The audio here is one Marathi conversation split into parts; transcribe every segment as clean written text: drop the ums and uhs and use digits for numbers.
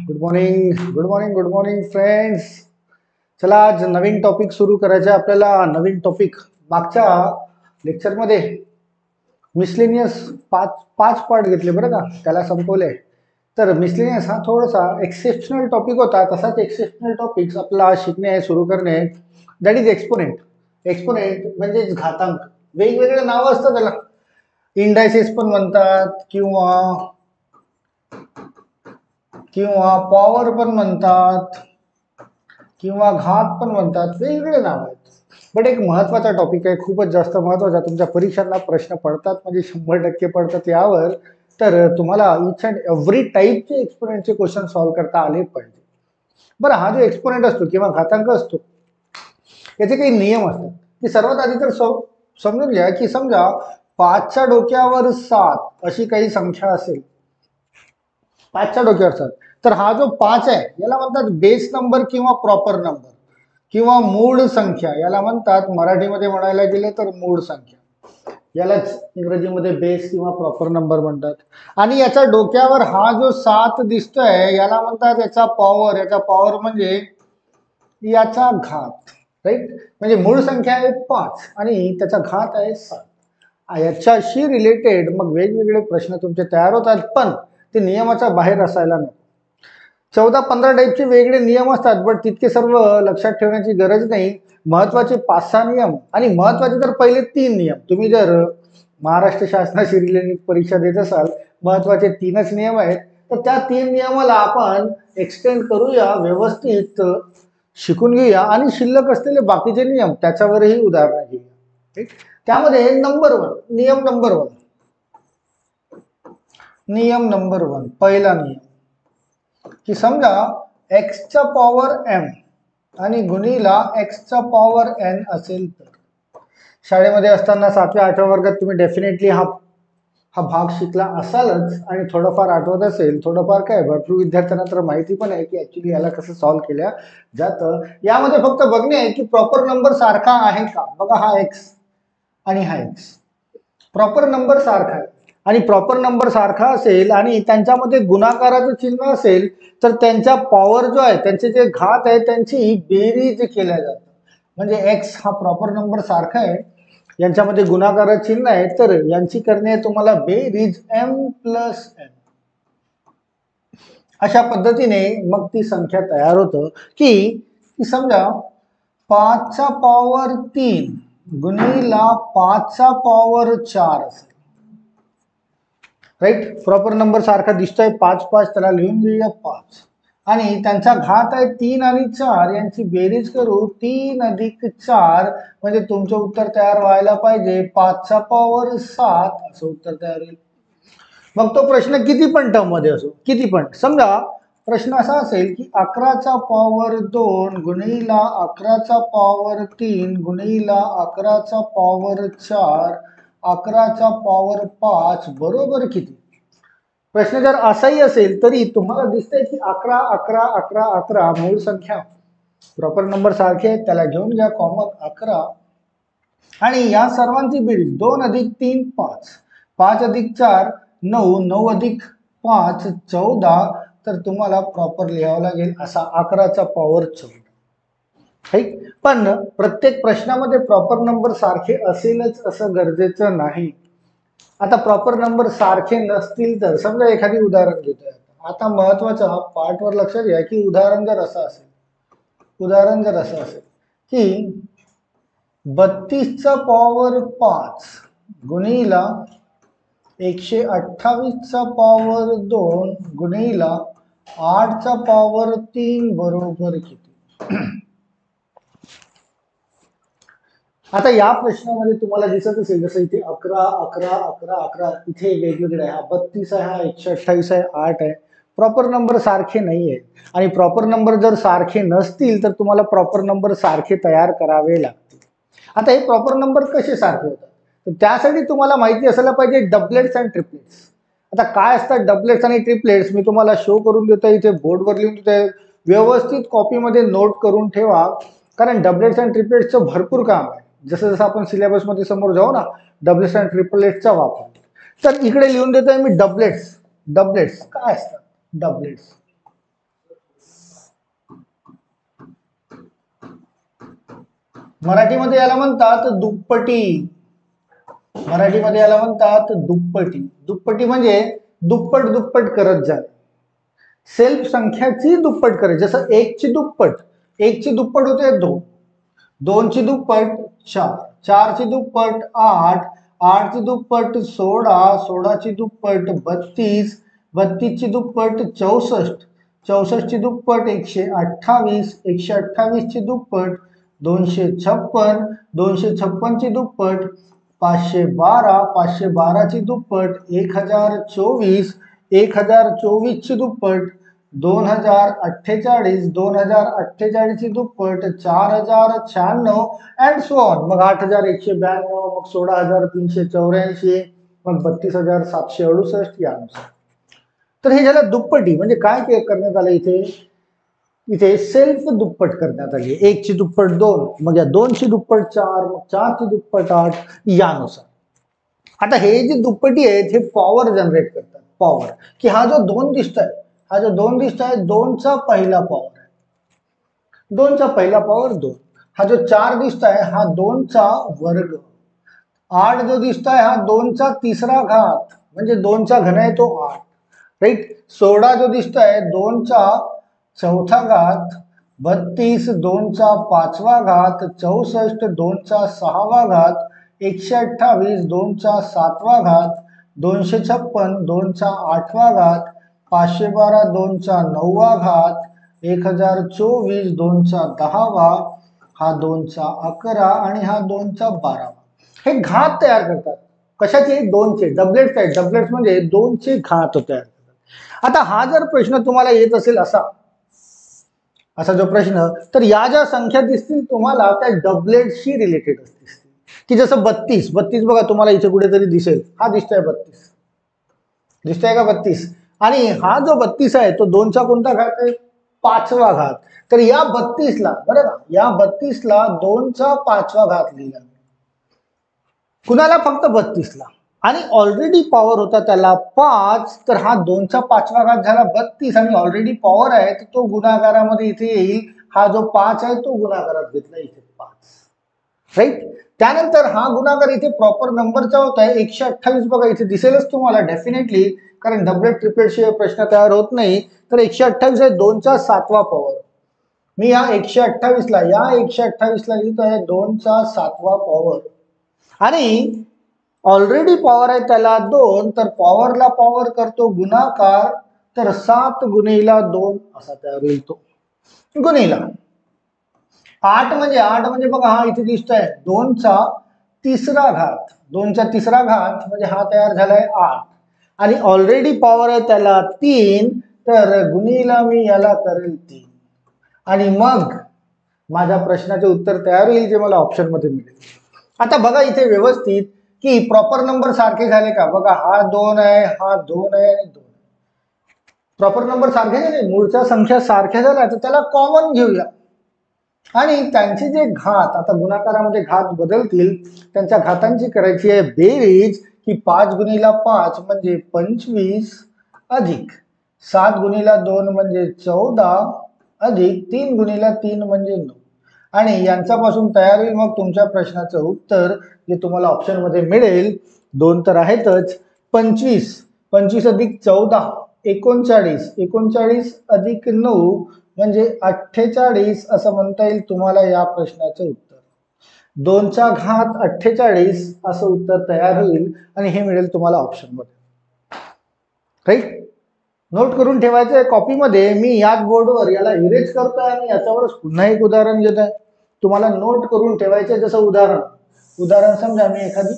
Good morning good morning good morning friends. चला आज नवीन टॉपिक सुरू करायचा आपल्याला. नवीन टॉपिक मागच्या लेक्चरमध्ये मिसलेनियस पाच पाच पार्ट घेतले बरं का, त्याला संपवले. तर मिसलेनियस हा थोडासा एक्सेप्शनल टॉपिक होता. तसाच एक्सेप्शनल टॉपिक आपल्याला शिकणे आहे, सुरू करणे आहे. That is exponent. एक्सपोनेंट म्हणजेच घातांक. वेगवेगळे नावं असतात त्याला. इंडायसेस पण म्हणतात किंवा पॉवर पण म्हणतात किंवा घात पण म्हणतात, वेगवेगळे नाव आहेत. बट एक महत्वाचा टॉपिक आहे, खूपच जास्त महत्वाचा. तुमच्या परीक्षांना प्रश्न पडतात म्हणजे 100% पडतात यावर. तर तुम्हाला इच अँड एव्हरी टाईपचे एक्सपोनेंटचे क्वेश्चन सॉल्व्ह करता आले पाहिजे. बरं, हा जो एक्सपोनेंट असतो किंवा घातांक असतो याचे काही नियम असतात. की सर्वात आधी तर समजून घ्या की समजा 5च्या डोक्यावर 7 अशी काही संख्या असेल, 5च्या डोक्यावर 7, तर हा जो 5 आहे याला म्हणतात बेस नंबर किंवा प्रॉपर नंबर किंवा मूळ संख्या. याला म्हणतात मराठीमध्ये म्हणायला गेले तर मूळ संख्या. यालाच इंग्रजीमध्ये बेस किंवा प्रॉपर नंबर म्हणतात. आणि याच्या डोक्यावर हा जो 7 दिसतोय याला म्हणतात याचा पॉवर. याचा पॉवर म्हणजे याचा घात. राईट. म्हणजे मूळ संख्या आहे 5 आणि त्याचा घात आहे 7. याच्याशी रिलेटेड मग वेगवेगळे प्रश्न तुमचे तयार होतात, पण ते नियमाच्या बाहेर असायला नको. 14-15 टाईपचे वेगळे नियम असतात, बट तितके सर्व लक्षात ठेवण्याची गरज नाही. महत्वाचे 5-6 नियम आणि महत्वाचे तर पहिले 3 नियम. तुम्ही जर महाराष्ट्र शासनाशी रिलेटेड परीक्षा देत असाल, महत्वाचे 3च नियम आहेत. तर त्या 3 नियमाला आपण एक्सटेंड करूया, व्यवस्थित शिकून घेऊया आणि शिल्लक असलेले बाकीचे नियम त्याच्यावरही उदाहरणं घेऊया. त्यामध्ये नंबर 1, नियम नंबर 1. नियम नंबर 1, पहिला नियम की समजा एक्सचा पॉवर m आणि गुणीला एक्सचा पॉवर n असेल तर. शाळेमध्ये असताना 7व्या-8व्या वर्गात तुम्ही डेफिनेटली हा भाग शिकला असालच आणि थोडंफार आठवत असेल. थोडंफार काय, भरपूर विद्यार्थ्यांना तर माहिती पण आहे की ऍक्च्युली याला कसं सॉल्व्ह केल्या जातं. यामध्ये फक्त बघणे आहे की प्रॉपर नंबर सारखा आहे का. बघा, हा एक्स आणि हा एक्स प्रॉपर नंबर सारखा आहे आणि प्रॉपर नंबर सारखा असेल आणि त्यांच्यामध्ये गुणाकाराचं चिन्ह असेल तर त्यांच्या पॉवर जो आहे, त्यांचे जे घात आहे त्यांची बेरीज केल्या जातात. म्हणजे एक्स हा प्रॉपर नंबर सारखा आहे, यांच्यामध्ये गुणाकाराचं चिन्ह आहे, तर यांची करणे आहे तुम्हाला बेरीज m प्लस n. अशा पद्धतीने मग ती संख्या तयार होतं की समजा 5चा पॉवर 3 गुणीला 5चा पॉवर 4 असेल. राईट. प्रॉपर नंबर सारखा दिसतोय 5-5, त्याला लिहून घेऊया 5. आणि त्यांचा घात आहे 3 आणि 4, यांची बेरीज करू 3 अधिक 4, म्हणजे तुमचं उत्तर तयार व्हायला पाहिजे 5चा पॉवर 7 असं उत्तर तयार होईल. मग तो प्रश्न किती पण टर्म मध्ये असो, किती पण. समजा प्रश्न असा असेल की 11चा पॉवर 2 गुणीला 11चा पॉवर 3 गुणीला 11चा पॉवर 4 11चा पॉवर 5 बरोबर किती. प्रश्न जर असाही असेल तरी तुम्हाला दिसतंय की 11 11 11 11 मूळ संख्या, प्रॉपर नंबर सारखे आहेत, त्याला घेऊन घ्या कॉमन 11 आणि या सर्वांची बेरीज 2 अधिक 3 5, 5 अधिक 4 9, 9 अधिक 5 14, तर तुम्हाला प्रॉपर लिहावं लागेल असा 11चा पॉवर 14. पण प्रत्येक प्रश्नामध्ये प्रॉपर नंबर सारखे असेलच असं गरजेचं नाही. आता प्रॉपर नंबर सारखे नसतील तर समजा एखादी उदाहरण घेतोय. आता महत्वाचा पार्टवर लक्षात घ्या की उदाहरण जर असं असेल की 32चा पॉवर 5 गुणीला 128चा पॉवर 2 गुणीला 8चा पॉवर 3 बरोबर किती. आता या प्रश्नामध्ये तुम्हाला दिसत असेल जसं इथे 11 11 11 11 इथे वेगवेगळे आहे. हा 32 आहे, हा 128 आहे, 8 आहे. प्रॉपर नंबर सारखे नाही आहेत आणि प्रॉपर नंबर जर सारखे नसतील तर तुम्हाला प्रॉपर नंबर सारखे तयार करावे लागतील. आता हे प्रॉपर नंबर कसे सारखे होतात, तर त्यासाठी तुम्हाला माहिती असायला पाहिजे डबलेट्स आणि ट्रिपलेट्स. आता काय असतात डबलेट्स आणि ट्रिपलेट्स मी तुम्हाला शो करून देतो, इथे बोर्डवर लिहून देतोय. व्यवस्थित कॉपीमध्ये नोट करून ठेवा, कारण डबलेट्स आणि ट्रिपलेट्सचं भरपूर काम आहे. जसं जसं आपण सिलेबसमध्ये समोर जाऊ ना, डबलेट्स आणि ट्रिपलेट्सचा वापर. तर इकडे लिहून देतोय मी डबलेट्स. डबलेट्स काय असतात डबलेट्स. मराठीमध्ये याला म्हणतात दुप्पटी. मराठीमध्ये याला म्हणतात दुप्पटी. दुप्पटी म्हणजे दुप्पट दुप्पट करत जाणे. सेल्फ संख्याची दुप्पट करायची. जसं एकची दुप्पट, एकची दुप्पट होते 2, 2ची दुप्पट 4, 4ची दुप्पट 8, 8ची दुप्पट 16, 16ची दुप्पट 32, 32ची दुप्पट 64, 64ची दुप्पट 128, 128ची दुप्पट 256, 256ची दुप्पट 512, 512ची दुप्पट 1024, 1024ची दुप्पट 2048, 2048ची दुप्पट 4096 अँड सो ऑन. मग 8192, मग 16384, मग 32768 यानुसार. तर हे झालं दुप्पटी. म्हणजे काय करण्यात आलं इथे, इथे सेल्फ दुप्पट करण्यात आली. 1ची दुप्पट 2, मग या 2ची दुप्पट 4, मग 4ची दुप्पट 8 यानुसार. आता हे जे दुप्पटी आहेत हे पॉवर जनरेट करतात. पॉवर की हा जो 2 दिसतोय, हा जो 2 दिसतोय 2चा पहिला पॉवर आहे, 2चा पहिला पॉवर 2. हा जो 4 दिसतोय हा 2चा वर्ग. 8 जो दिसतोय हा 2चा तिसरा घात, म्हणजे 2चा घन आहे तो 8, राईट. 16 जो दिसतोय 2चा चौथा घात, 32 2चा पाचवा घात, 64 2चा सहावा घात, 128 2चा सातवा घात, 256 2चा आठवा घात, 512 2चा नववा घात, 1024 2चा 10वा, हा 2चा 11 आणि हा 2चा 12वा. हे घात तयार करतात. कशाचे? 2चे. डबलेट्स आहेत. डबलेट्स म्हणजे 2चे घात तयार करतात. आता हा जर प्रश्न तुम्हाला येत असेल असा जो प्रश्न, तर या ज्या संख्या दिसतील तुम्हाला त्या डबलेटशी रिलेटेड असतील. की जसं 32, 32 बघा तुम्हाला इथे कुठेतरी दिसेल, हा दिसतोय 32, दिसतोय का 32? आणि हा जो 32 आहे तो 2चा कोणता घात आहे? पाचवा घात. तर या 32ला, बरं का, या 32ला 2चा पाचवा घात लिहिला. कुणाला? फक्त 32ला. आणि ऑलरेडी पॉवर होता त्याला 5, तर हा 2चा पाचवा घात झाला 32 आणि ऑलरेडी पॉवर आहे तर तो गुणाकारामध्ये इथे येईल. हा जो 5 आहे तो गुणाकारात घेतला इथे 5, राईट. त्यानंतर हा गुणाकार इथे प्रॉपर नंबरचा होता आहे 128. बघा इथे दिसेलच तुम्हाला डेफिनेटली, कारण डबलेट ट्रिपलेट शिवाय प्रश्न तयार होत नाही. तर 128 आहे 2चा सातवा पॉवर. मी या 128ला लिहितो आहे 2चा सातवा पॉवर. आणि ऑलरेडी पॉवर आहे त्याला 2, तर पॉवरला पॉवर करतो गुणाकार, तर 7 गुणिला 2 असा तयार होईल तो गुणिला 8 म्हणजे बघा हा इथे दिसतोय 2चा तिसरा घात, 2चा तिसरा घात म्हणजे हा तयार झालाय 8 आणि ऑलरेडी पॉवर आहे त्याला 3, तर गुणिला मी याला करेल 3 आणि मग माझ्या प्रश्नाचे उत्तर तयार होईल जे मला ऑप्शन मध्ये मिळेल. आता बघा इथे व्यवस्थित की प्रॉपर नंबर सारखे झाले का? बघा हा 2 आहे, हा 2 आहे आणि 2. प्रॉपर नंबर सारखे झाले, मूळच्या संख्या सारख्या झाल्या, तर त्याला कॉमन घेऊया आणि त्यांचे जे घात, आता गुणाकारामध्ये घात बदलतील, त्यांच्या घातांची करायची आहे बेरीज. की 5 गुणिला 5 म्हणजे 25 अधिक 7 गुणिला 2 म्हणजे 14 अधिक 3 गुणिला 3 म्हणजे 9 आणि यांच्यापासून तयार होईल मग तुमच्या प्रश्नाचं उत्तर जे तुम्हाला ऑप्शन मध्ये मिळेल. 2 तर आहेतच. 25, 25 अधिक 14 39, 39 अधिक 9 म्हणजे 48 असं म्हणता येईल तुम्हाला या प्रश्नाचं उत्तर. 2चा घात 48 असं उत्तर तयार होईल आणि हे मिळेल तुम्हाला ऑप्शन मध्ये, राईट. नोट करून ठेवायचं आहे कॉपीमध्ये. मी याच बोर्डवर याला इरेज करतोय आणि याच्यावरच पुन्हा एक उदाहरण घेत आहे. तुम्हाला नोट करून ठेवायचे. जसं उदाहरण समजा मी एखादी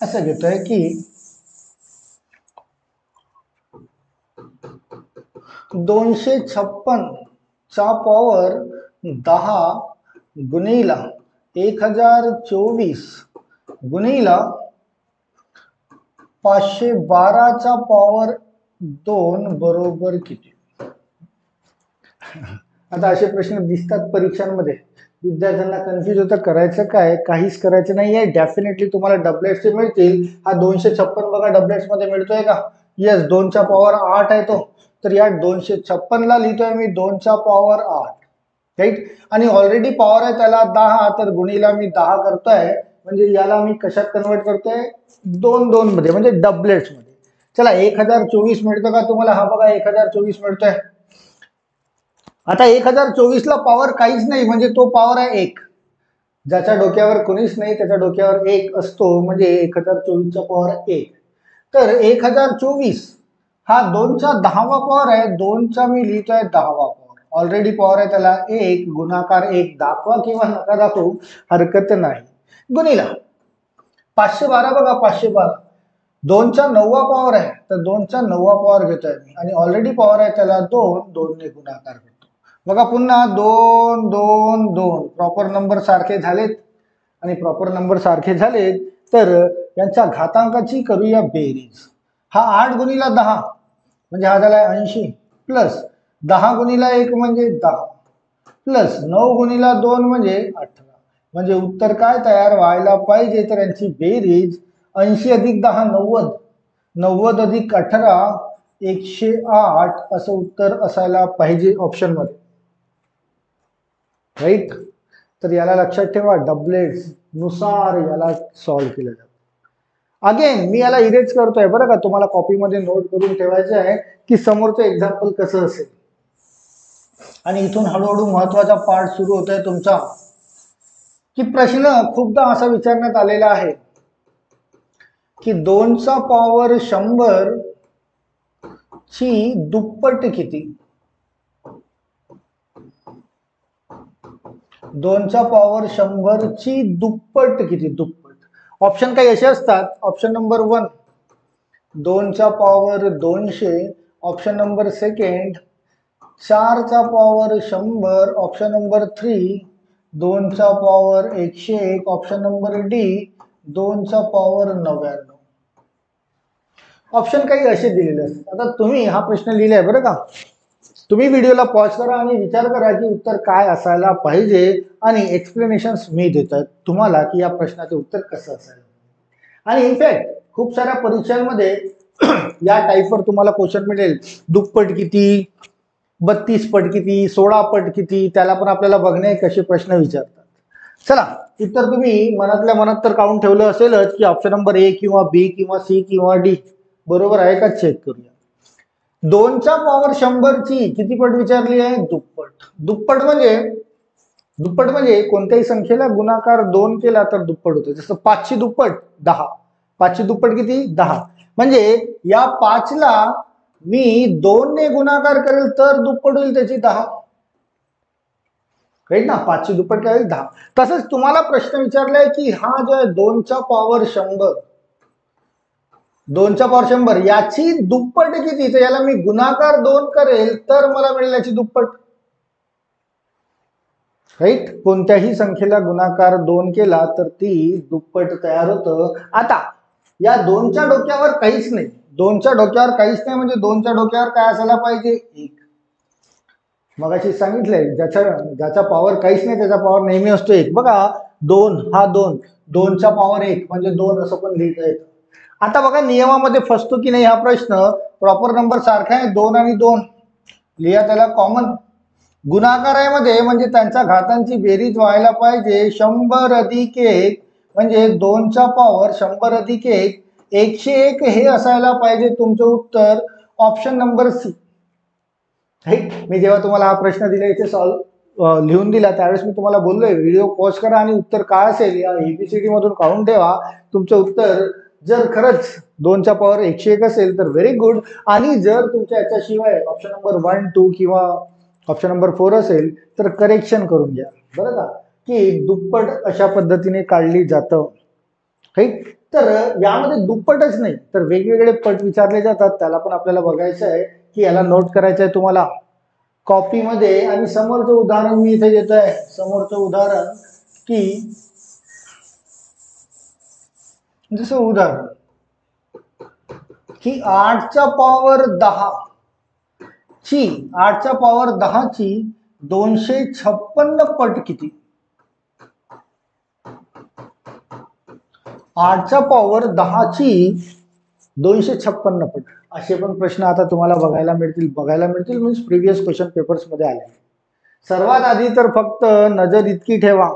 असं घेतोय की 256 चा पॉवर 10 गुणिला 1024 गुणिला 512 चा पॉवर 2 बरोबर किती? आता असे प्रश्न दिसतात परीक्षांमध्ये. विद्यार्थ्यांना कन्फ्युज होतं करायचं काय, काहीच करायचं नाहीये. डेफिनेटली तुम्हाला डबलेट्स मिळतील. हा 256 बघा डबलेट्स मध्ये मिळतोय का? येस, 2चा पॉवर 8 आहे तो. तर या 256 ला लिहितोय मी 2चा पॉवर 8 राईट. आणि ऑलरेडी पॉवर आहे त्याला 10, तर गुणीला मी 10 करतोय, म्हणजे याला मी कशात कन्वर्ट करतोय, 2 मध्ये, म्हणजे डबलेट्स मध्ये. चला 1024 मिळतं का तुम्हाला? हा बघा 1024 मिळतोय. आता 1024 ला पॉवर काहीच नाही, म्हणजे तो पॉवर आहे 1. ज्याच्या डोक्यावर कोणीच नाही त्याच्या डोक्यावर 1 असतो, म्हणजे 1024 चा पॉवर 1. तर 1024 हा 2चा 10वा पॉवर आहे. 2चा मी लिहितोय 10वा पॉवर. ऑलरेडी पॉवर आहे त्याला 1, गुणाकार 1 दाखवा किंवा नका दाखवू हरकत नाही. गुणीला 512 बघा, 512 2चा 9वा पॉवर आहे, तर 2चा 9वा पॉवर घेतोय मी, आणि ऑलरेडी पॉवर आहे त्याला 2 ने गुणाकार करतो. बघा पुन्हा 2 2 2 प्रॉपर नंबर सारखे झालेत, आणि प्रॉपर नंबर सारखे झालेत तर यांच्या घातांकाची करूया बेरीज. हा 8 गुणीला 10 म्हणजे हा झाला 80, प्लस 10 गुणीला 1 म्हणजे 10, प्लस 9 गुणीला 2 म्हणजे 18. म्हणजे उत्तर काय तयार व्हायला पाहिजे, तर यांची बेरीज 80 अधिक 10 90, 90 अधिक 18 108 असं उत्तर असायला पाहिजे ऑप्शन मध्ये. राईट. तर याला लक्षात ठेवा, डबलेट्स नुसार याला सॉल्व्ह केलं जातं. अगेन मी याला इरेज करतोय बरं का, तुम्हाला कॉपीमध्ये नोट करून ठेवायचं आहे की समोरचं एक्झाम्पल कसं असेल. आणि इथून हळूहळू महत्वाचा पार्ट सुरू होतोय तुमचा, की प्रश्न खूपदा असा विचारण्यात आलेला आहे की 2चा पॉवर 100 ची दुप्पट किती. 2चा पॉवर 100 ची दुप्पट किती, दुप्पट. ऑप्शन काही असे असतात. ऑप्शन नंबर 1 2चा पॉवर 200, ऑप्शन नंबर 2 4चा पॉवर 100, ऑप्शन नंबर 3 2चा पॉवर 101, ऑप्शन नंबर डी 2चा पॉवर 99. ऑप्शन काही असे दिलेले असतात. आता तुम्ही हा प्रश्न लिहिलाय बरं का, तुम्ही व्हिडिओला पॉज करा आणि विचार करा की उत्तर काय असायला पाहिजे, आणि एक्सप्लेनेशन मी देतोय तुम्हाला की या प्रश्नाचे उत्तर कसं असायला. आणि इनफॅक्ट खूप साऱ्या परीक्षांमध्ये या टाईपवर तुम्हाला क्वेश्चन मिळेल, दुप्पट किती, 32 पट किती, 16 पट किती, त्याला पण आपल्याला बघणे कसे प्रश्न विचारतात. चला उत्तर तुम्ही मनातल्या मनात तर काढून ठेवलं असेलच की ऑप्शन नंबर ए किंवा बी किंवा सी किंवा डी बरोबर आहे का चेक करूया. 2च्या पॉवर 100 ची किती पट विचारली आहे, दुप्पट. दुप्पट म्हणजे कोणत्याही संख्येला गुणाकार 2 केला तर दुप्पट होतो. जसं 5 ची दुप्पट 10, 5 ची दुप्पट किती 10, म्हणजे या 5 ला मी 2 ने गुणाकार करेल तर दुप्पट होईल त्याची 10. राईट ना, 5 ची दुप्पट काय होईल 10. तसंच तुम्हाला प्रश्न विचारलाय की हा जो आहे 2चा पॉवर 100, 2चा पॉवर 100 याची दुप्पट किती, तर याला मी गुणाकार 2 करेल तर मला मिळेल याची दुप्पट. राईट. कोणत्याही संख्येला गुणाकार 2 केला तर ती दुप्पट तयार होतं. आता या 2च्या डोक्यावर काहीच नाही, 2च्या डोक्यावर काहीच नाही म्हणजे 2च्या डोक्यावर काय असायला पाहिजे, 1. मगाशी सांगितलंय ज्याचा पॉवर काहीच नाही त्याचा पॉवर नेहमी असतो 1. बघा 2 हा 2, 2चा पॉवर 1 म्हणजे 2 असं पण लिहिता येतं. आता बघा नियमामध्ये फसतो की नाही हा प्रश्न. प्रॉपर नंबर सारखा आहे, 2 आणि 2 लिहा त्याला कॉमन. गुणाकारामध्ये म्हणजे त्यांच्या घातांची बेरीज व्हायला पाहिजे 100 अधिक 1, म्हणजे 2चा पॉवर 100 अधिक 1 101 हे असायला पाहिजे तुमचं उत्तर, ऑप्शन नंबर सी. मी जेव्हा तुम्हाला हा प्रश्न दिला इथे सॉल्व लिहून दिला त्यावेळेस मी तुम्हाला बोललोय व्हिडिओ पॉज करा आणि उत्तर काय असेल या एबीसीडी मधून काढून ठेवा. तुमचं उत्तर जर खरंच 2चा पॉवर 101 असेल तर व्हेरी गुड, आणि जर तुमच्या याच्याशिवाय ऑप्शन नंबर 1 2 किंवा ऑप्शन नंबर 4 असेल तर करेक्शन करून घ्या बरं का, की दुप्पट अशा पद्धतीने काढली जातं. राईट. तर यामध्ये दुप्पटच नाही तर वेगवेगळे पट विचारले जातात, त्याला पण आपल्याला बघायचं आहे की याला नोट करायचं आहे तुम्हाला कॉपीमध्ये. आणि समोरचं उदाहरण मी इथे देत आहे, समोरचं उदाहरण की जसं उदाहरण की 8चा पॉवर 10 ची 8च्या पॉवर 10 ची 256 पट किती. 8च्या पॉवर 10 ची 256 पट असे पण प्रश्न आता तुम्हाला बघायला मिळतील मीन्स प्रिव्हियस क्वेश्चन पेपर्स मध्ये आले. सर्वात आधी तर फक्त नजर इतकी ठेवा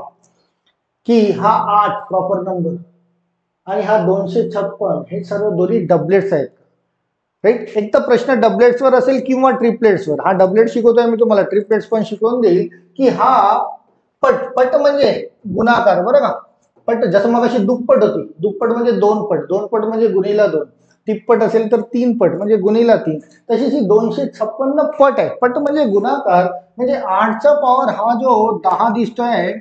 की हा 8 प्रॉपर नंबर आणि हा 256 हे सर्व दोन्ही डबलेट्स आहेत. राईट. एक तर प्रश्न डबलेट्सवर असेल किंवा ट्रिपलेट्सवर. हा डबलेट शिकवतोय मी तुम्हाला, ट्रिपलेट्स पण शिकवून देईल की हा पट. पट म्हणजे गुणाकार, बरं का. पट जसं मग अशी दुप्पट होती, दुप्पट म्हणजे 2 पट, 2 पट म्हणजे गुणिला 2, तिप्पट असेल तर 3 पट म्हणजे गुणिला 3. तशीच ही 256 पट आहे. पट म्हणजे गुणाकार, म्हणजे 8चा पॉवर हा जो 10 दिसतोय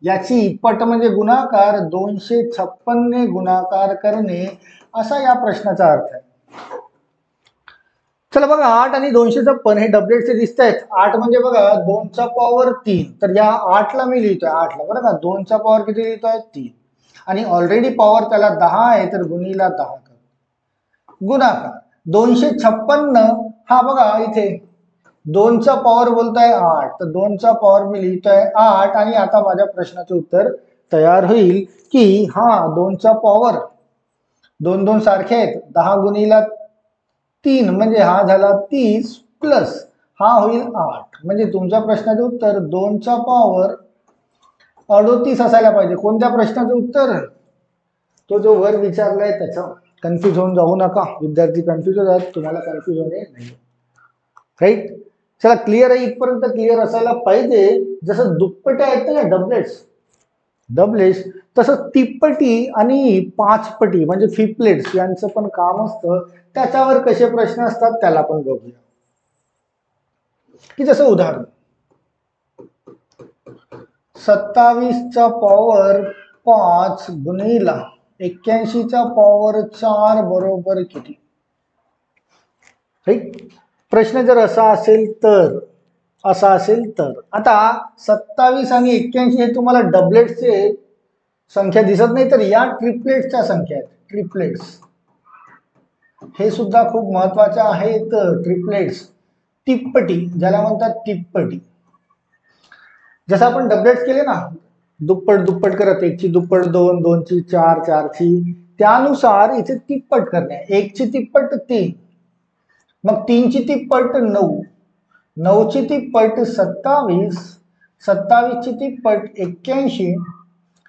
याची पट म्हणजे गुणाकार, 256 ने गुणाकार करणे, असा या प्रश्नाचा अर्थ आहे. चला बघा, 8 आणि 256 हे डबलेटचे दिसत आहेत. 8 म्हणजे बघा 2चा पॉवर 3, तर या 8ला मी लिहितोय 8ला, बरं का. 2चा पॉवर किती लिहितोय 3, आणि ऑलरेडी पॉवर त्याला 10 आहे, तर गुणिला 10 कर गुणाकार 256. हा बघा इथे 2चा पॉवर बोलताय 8, तर 2चा पॉवर मी लिहितोय 8, आणि आता माझ्या प्रश्नाचं उत्तर तयार होईल की हा 2चा पॉवर 2 2 सारखे आहेत, 10 गुणिला 3 म्हणजे हा झाला 30, प्लस हा होईल 8. म्हणजे तुमच्या प्रश्नाचे उत्तर 2चा पॉवर 38 असायला पाहिजे. कोणत्या प्रश्नाचं उत्तर? तो जो वर विचारलाय त्याचा. कन्फ्युज होऊन जाऊ नका विद्यार्थी, कन्फ्युज होतात, तुम्हाला कन्फ्युज होणे नाही. राईट. चला, क्लिअर आहे इथपर्यंत? क्लिअर असायला पाहिजे. जसं दुप्पटे आहेत ना डबलेट्स, डबलेट्स, तसं तिप्पटी आणि पाचपटी म्हणजे फिपलेट्स यांचं पण काम असतं. त्याच्यावर कसे प्रश्न असतात त्याला पण बघूया. की जसं उदाहरण 27चा पॉवर 5 गुणिला 81चा पॉवर 4 बरोबर किती? राईट. प्रश्न जर असा असेल तर, असा असेल तर आता 27 आणि 81 हे तुम्हाला डबलेट्सचे संख्या दिसत नाही, तर या ट्रिपलेट्सच्या संख्या आहेत. ट्रिपलेट्स हे सुद्धा खूप महत्वाचे आहेत. ट्रिपलेट्स, तिप्पटी ज्याला म्हणतात तिप्पटी. जसं आपण डबलेट्स केले ना, दुप्पट दुप्पट करत, 1ची दुप्पट 2, 2ची 4, 4ची, त्यानुसार इथे तिप्पट करणे. 1ची तिप्पट 3, मग 3ची तिप्पट 9, 9ची तिप्पट 27, 27ची तिप्पट 81,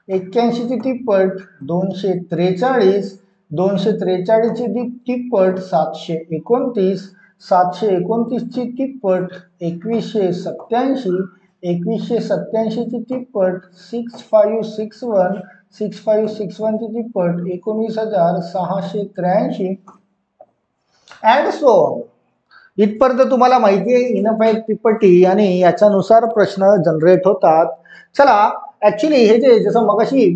81ची तिप्पट 243, 243ची तिप्पट 729, 729ची तिप्पट 2187, 2187ची तिप्पट 6561, 6561ची तिप्पट 19683, अँड सो ऑन. इथपर्यंत तुम्हाला माहिती आहे इनफ आहे तिप्पटी, आणि याच्यानुसार प्रश्न जनरेट होतात. चला, ऍक्च्युली हे जे जसं मगाशी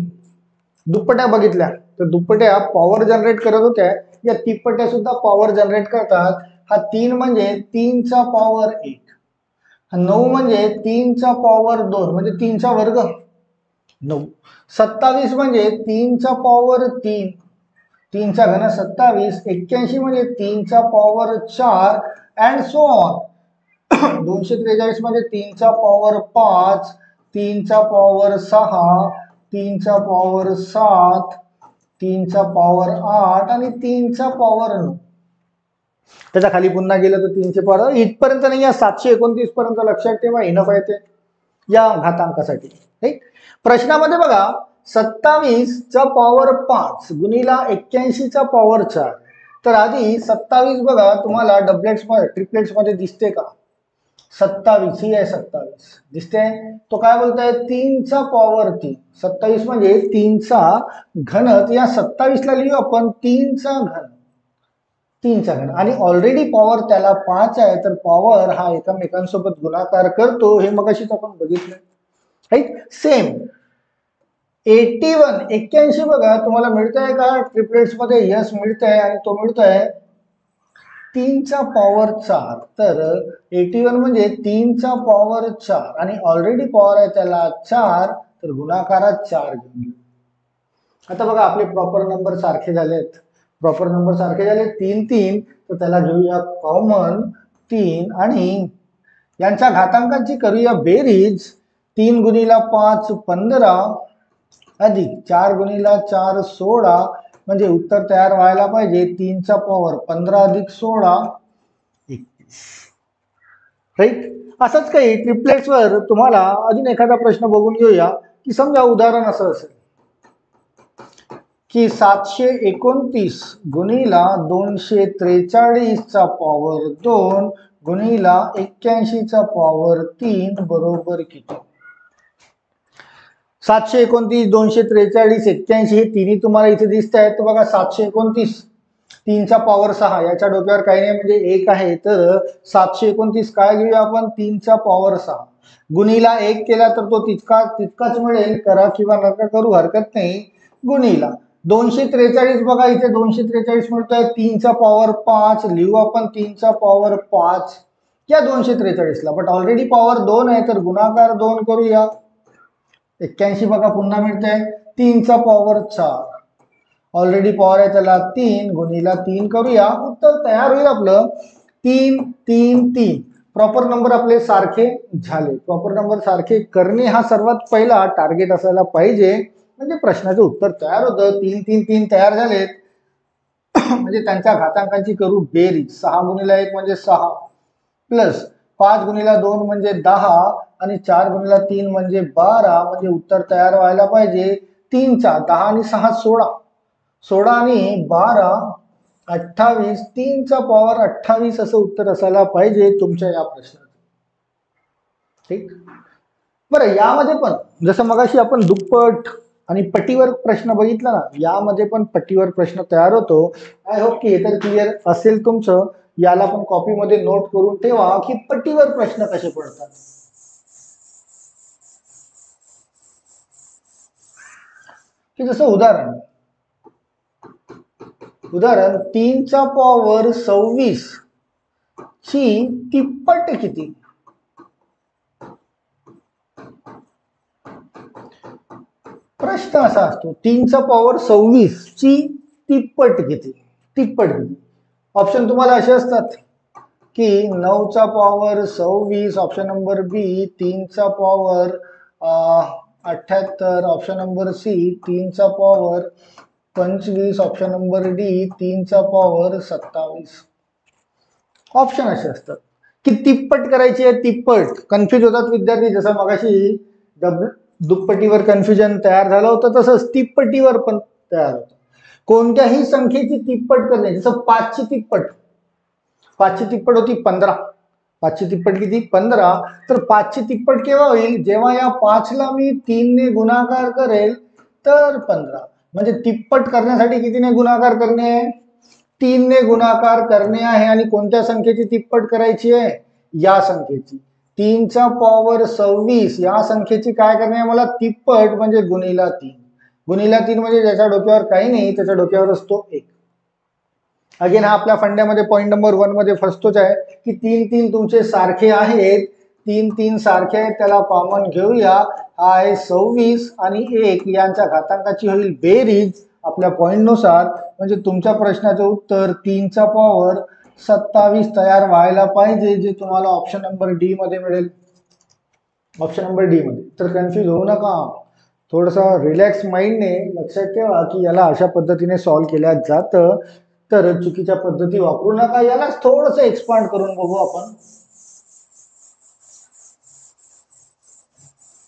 दुप्पट्या बघितल्या, तर दुप्पट्या पॉवर जनरेट करत होत्या, या तिप्पट्या सुद्धा पॉवर जनरेट करतात. हा 3 म्हणजे 3चा पॉवर 1, हा 9 म्हणजे 3चा पॉवर 2 म्हणजे 3चा वर्ग 9, 27 म्हणजे 3चा पॉवर 3, 3चा घन 27, 81 म्हणजे 3चा पॉवर 4, अँड सो ऑन. 243 म्हणजे 3चा पॉवर 5, 3चा पॉवर 6, 3चा पॉवर 7, 3चा पॉवर 8, आणि 3चा पॉवर 9. त्याच्या खाली पुन्हा गेलं तर 3चे पॉवर इथपर्यंत नाही, या 729 पर्यंत लक्षात ठेवा. इनफ आहे ते या घातांकासाठी. राईट. प्रश्नामध्ये बघा 27चा पॉवर 5 गुणिला 81चा पॉवर 4. तर आधी 27 बघा तुम्हाला डबलेट्स मध्ये ट्रिपलेट्स मध्ये दिसते का? 27 ही आहे, 27 दिसते. तो काय बोलताय? 3चा पॉवर 3. 27 म्हणजे 3चा घन, या 27ला लिहू आपण 3चा घन, 3चा घन, आणि ऑलरेडी पॉवर त्याला 5 आहे, तर पॉवर हा एकमेकांसोबत गुणाकार करतो. हे मगाशीच आपण बघितलं. राईट. सेम 81 बघा तुम्हाला मिळतंय का ट्रिपलेट्स मध्ये? यस मिळतंय, आणि तो मिळतोय 3चा पॉवर 4. तर 81 म्हणजे 3चा पॉवर 4, आणि ऑलरेडी पॉवर आहे त्याला 4, तर गुणाकारात 4 घेऊन. आता बघा आपले प्रॉपर नंबर सारखे झालेत, प्रॉपर नंबर सारखे झाले 3 3, तर त्याला घेऊया कॉमन 3, आणि यांच्या घातांकांची करूया बेरीज. 3 गुणिला 5 15, अधिक 4 गुणिला 4 16, म्हणजे उत्तर तयार व्हायला पाहिजे 3चा पॉवर 15 अधिक 16 21. राईट. असंच काही ट्रिपलेट्सवर तुम्हाला अजून एखादा प्रश्न बघून घेऊया की समजा उदाहरण असं असेल की 729 गुणिला 243 चा पॉवर 2 गुणिला 81 चा पॉवर 3 बरोबर किती? 729 243 81 हे तिन्ही तुम्हाला इथे दिसत आहेत. तर बघा 729 3 चा पॉवर 6 याच्या डोक्यावर काही नाही म्हणजे 1 आहे. तर 729 काय घेऊया आपण 3 चा पॉवर 6 गुणिला 1 केला तर तो तितकाच मिळेल. करा किंवा नका करू हरकत नाही. गुणिला 243 बघा इथे 243 मिळतोय 3 चा पॉवर 5 लिहू आपण 3 चा पॉवर 5 या 243 ला. बट ऑलरेडी पॉवर 2 आहे तर गुणाकार 2 करूया. 81 बघा पुन्हा मिळतंय 3 चा पॉवर 4 ऑलरेडी पॉवर आहे त्याला 3 गुणिला 3 करूया. उत्तर तयार होईल आपलं 3 3 3. प्रॉपर नंबर आपले सारखे झाले. प्रॉपर नंबर सारखे करणे हा सर्वात पहिला टार्गेट असायला पाहिजे. म्हणजे प्रश्नाचं उत्तर तयार होतं. 3 3 3 तयार झालेत. म्हणजे त्यांच्या घातांकांची करू बेरीज. 6 गुणिला 1 म्हणजे 6 प्लस 5 गुणिला 2 म्हणजे 10 आणि 4 गुणिला 3 म्हणजे 12. म्हणजे उत्तर तयार व्हायला पाहिजे 3 चा 10 आणि 6 16 16 आणि 12 28 3 चा पॉवर 28 असं उत्तर असायला पाहिजे तुमच्या या प्रश्नात. ठीक बरं. यामध्ये पण जसं मगाशी आपण दुप्पट आणि पटीवर प्रश्न बघितला ना, यामध्ये पण पटीवर प्रश्न तयार होतो. आय होप की हे तर क्लिअर असेल तुमचं. याला पण कॉपीमध्ये नोट करून ठेवा की पटीवर प्रश्न कसे पडतात. की जसं उदाहरण 3 चा पॉवर 26 ची तिप्पट किती? प्रश्न असा असतो 3 चा पॉवर 26 ची तिप्पट किती? तिप्पट किती? ऑप्शन तुम्हाला असे असतात की 9 चा पॉवर 26 ऑप्शन नंबर बी 3 चा पॉवर 78 ऑप्शन नंबर सी 3 चा पॉवर 25 ऑप्शन नंबर डी 3 चा पॉवर 27. ऑप्शन असे असतात की तिप्पट करायची आहे. तिप्पट कन्फ्युज होतात विद्यार्थी. जसं मगाशी दुप्पटीवर कन्फ्युजन तयार झालं होतं तसंच तिप्पटीवर पण तयार होतं. कोणत्याही संख्येची तिप्पट करणे. जसं 5 ची तिप्पट 5 ची तिप्पट होती 15. 5 ची तिप्पट किती 15. तर 5 ची तिप्पट केव्हा होईल जेव्हा या 5 ला मी 3 ने गुणाकार करेल तर 15. म्हणजे तिप्पट करण्यासाठी कितीने गुणाकार करणे आहे 3 ने गुणाकार करणे आहे. आणि कोणत्या संख्येची तिप्पट करायची आहे या संख्येची 3 चा पॉवर 26 या संख्येची काय करणे आहे मला तिप्पट म्हणजे गुणिला 3. गुणिला 3 म्हणजे ज्याच्या डोक्यावर काही नाही त्याच्या डोक्यावर असतो 1. अगेन हा आपल्या फंड्यामध्ये पॉईंट नंबर 1 मध्ये फसतोच आहे की 3 3 तुमचे सारखे आहेत. 3 3 सारखे आहेत त्याला कॉमन घेऊया. हा आहे 26 आणि 1 यांच्या घातांकाची होईल बेरीज आपल्या पॉईंट नुसार. म्हणजे तुमच्या प्रश्नाचं उत्तर 3 चा पॉवर 27 तयार व्हायला पाहिजे जे तुम्हाला ऑप्शन नंबर डी मध्ये मिळेल. ऑप्शन नंबर डी मध्ये. तर कन्फ्युज होऊ नका. थोडंसं रिलॅक्स माइंडने लक्षात ठेवा की याला अशा पद्धतीने सॉल्व्ह केल्या जातं. तर चुकीच्या पद्धती वापरू नका. यालाच थोडंसं एक्सपांड करून बघू आपण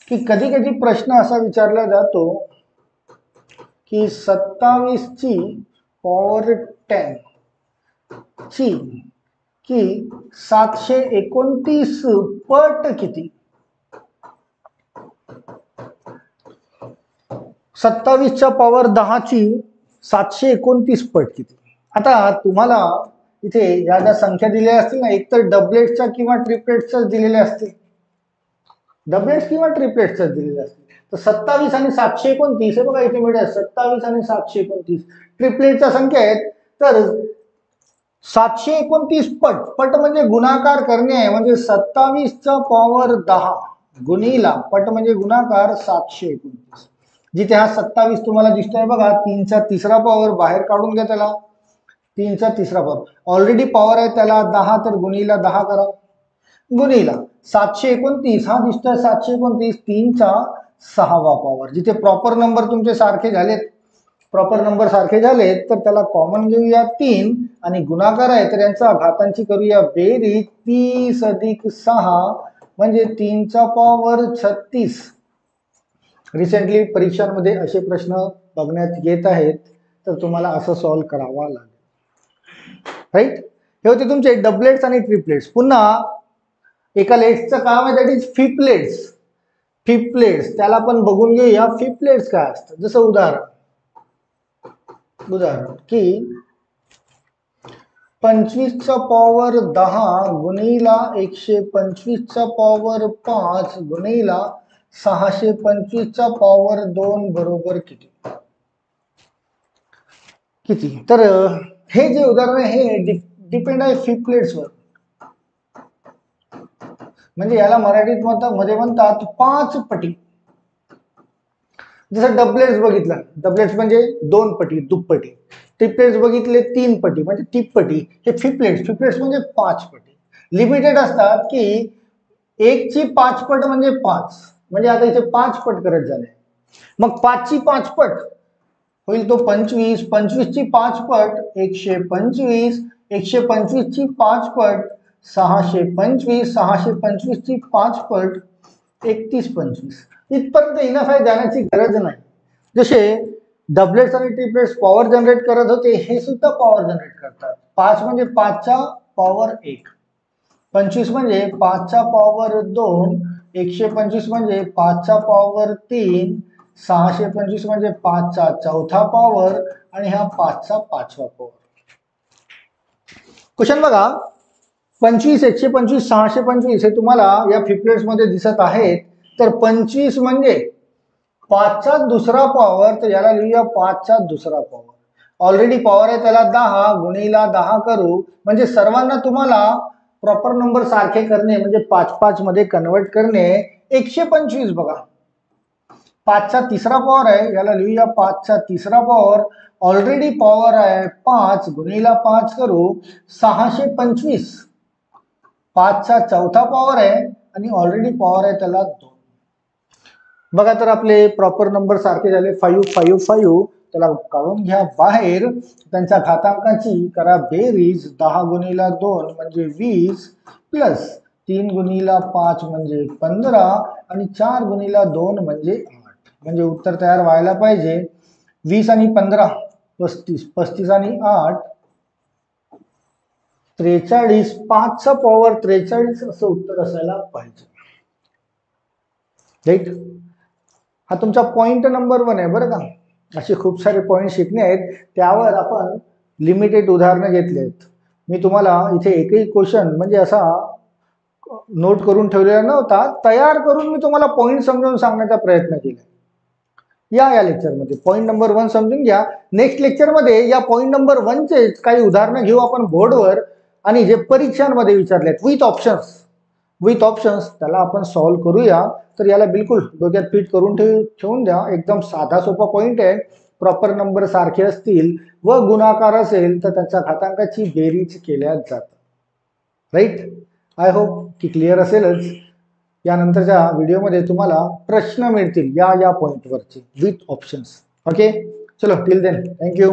की कधी कधी प्रश्न असा विचारला जातो की 27 ची पॉवर 10 ची की 729 पट किती? 27 च्या पॉवर 10 ची 729 पट किती? आता तुम्हाला इथे या ज्या संख्या दिलेल्या असतील ना एक तर डबलेट्सच्या किंवा ट्रिपलेट्सच्या दिलेल्या असतील. डबलेट्स किंवा ट्रिपलेट्सच्या दिलेल्या असतील. तर 27 आणि 729 हे बघा इथे मिळेल 27 आणि 729 ट्रिपलेटच्या संख्या आहेत. तर 729 पट पट म्हणजे गुणाकार करणे आहे. म्हणजे 27 चा पॉवर 10 गुणिला पट म्हणजे गुणाकार 729. जिथे हा 27 तुम्हाला दिसतोय बघा 3 चा तिसरा पॉवर बाहेर काढून घ्या त्याला 3 चा तिसरा पॉवर ऑलरेडी पॉवर आहे त्याला 10 तर गुणिला 10 करा गुणिला 729 हा दिसतोय 729 3 चा 6वा पॉवर. जिथे प्रॉपर नंबर तुमचे सारखे झालेत प्रॉपर नंबर सारखे झालेत तर त्याला कॉमन घेऊया 3 आणि गुणाकार आहे तर यांचा घातांची करूया बेरीज 30 अधिक 6 म्हणजे 3⁻36. रिसेंटली परीक्षांमध्ये असे प्रश्न बघण्यात येत आहेत, तर तुम्हाला असं सॉल्व्ह करावा लागेल. राईट, हे होते तुमचे डबलेट्स आणि ट्रिपलेट्स. पुन्हा एका लेट्सचं काम आहे, दॅट इज फिपलेट्स. फिपलेट्स त्याला पण बघून घेऊया. फिपलेट्स काय असतं, जसं उदाहरण की 25⁻10 गुणिला 125⁻5 गुणिला 625⁻2 बरोबर किती? तर हे जे उदाहरण आहे हे डिपेंड आहे फिपलेट्सवर. म्हणजे याला मराठीत मध्ये म्हणतात 5 पटी. जसं डबलेट्स बघितलं, डबलेट्स म्हणजे 2 पटी, दुप्पटी. ट्रिपलेट्स बघितले 3 पटी म्हणजे तिप्पटी. हे फिपलेट्स म्हणजे 5 पटी. लिमिटेड असतात की 1 ची 5 पट म्हणजे 5, म्हणजे आता इथे 5 पट करत झाले. मग 5 ची 5 पट होईल तो 25, 25 ची 5 पट 125, 125 ची 5 पट 625, 625 ची 5 पट 3125. इथपर्यंत इनफ आहे, जाण्याची गरज नाही. जसे डबलेट्स आणि ट्रिपलेट्स पॉवर जनरेट करत होते, हे सुद्धा पॉवर जनरेट करतात. 5 म्हणजे 5चा पॉवर 1, 25 म्हणजे 5चा पॉवर 2, 125 म्हणजे 5चा पॉवर 3, 625 म्हणजे 5चा चौथा पॉवर आणि हा 5चा 5वा पॉवर. क्वेश्चन बघा, 25, 125, 625 हे तुम्हाला या फिपलेट्स मध्ये दिसत आहेत. तर 25 म्हणजे 5चा दुसरा पॉवर, तर याला लिहूया 5चा दुसरा पॉवर. ऑलरेडी पॉवर आहे त्याला 10, गुणिला 10 करू, म्हणजे सर्वांना तुम्हाला प्रॉपर नंबर सारखे करणे म्हणजे 5-5 मध्ये कन्वर्ट करणे. 125 बघा 5चा तिसरा पॉवर आहे, याला लिहूया 5चा तिसरा पॉवर. ऑलरेडी पॉवर आहे 5, गुणिला 5 करू 625. 5चा चौथा पॉवर आहे आणि ऑलरेडी पॉवर आहे त्याला 2. बघा, तर आपले प्रॉपर नंबर सारखे झाले. 5, 5, 5. त्याला काढून घ्या बाहेर. त्यांच्या घातांकाची करा बेरीज. 10 गुणिला 2 म्हणजे 20 प्लस 3 गुणिला 5 म्हणजे 15 आणि 4 गुणिला 2 म्हणजे 8. म्हणजे उत्तर तयार व्हायला पाहिजे 20 आणि 15 35, 35 आणि 8 43. 5चा पॉवर 43 असं उत्तर असायला पाहिजे. राईट, हा तुमचा पॉइंट नंबर 1 आहे बरं का. असे खूप सारे पॉइंट शिकणे आहेत, त्यावर आपण लिमिटेड उदाहरणं घेतले आहेत. मी तुम्हाला इथे एकही क्वेश्चन म्हणजे असा नोट करून ठेवलेला नव्हता, तयार करून मी तुम्हाला पॉइंट समजावून सांगण्याचा प्रयत्न केला. या लेक्चरमध्ये पॉइंट नंबर 1 समजून घ्या. नेक्स्ट लेक्चरमध्ये या पॉइंट नंबर 1चे काही उदाहरणं घेऊ आपण बोर्डवर, आणि जे परीक्षांमध्ये विचारलेत विथ ऑप्शन्स त्याला आपण सॉल्व्ह करूया. तर याला बिलकुल डोक्यात फिट करून ठेवून द्या. एकदम साधा सोपा पॉइंट आहे. प्रॉपर नंबर सारखे असतील व गुणाकार असेल तर त्याच्या घातांकाची बेरीज केल्या जातात. राईट, आय होप की क्लिअर असेलच. यानंतरच्या व्हिडिओमध्ये तुम्हाला प्रश्न मिळतील या पॉइंटवरचे विथ ऑप्शन्स. ओके, चलो टिल देन थँक्यू.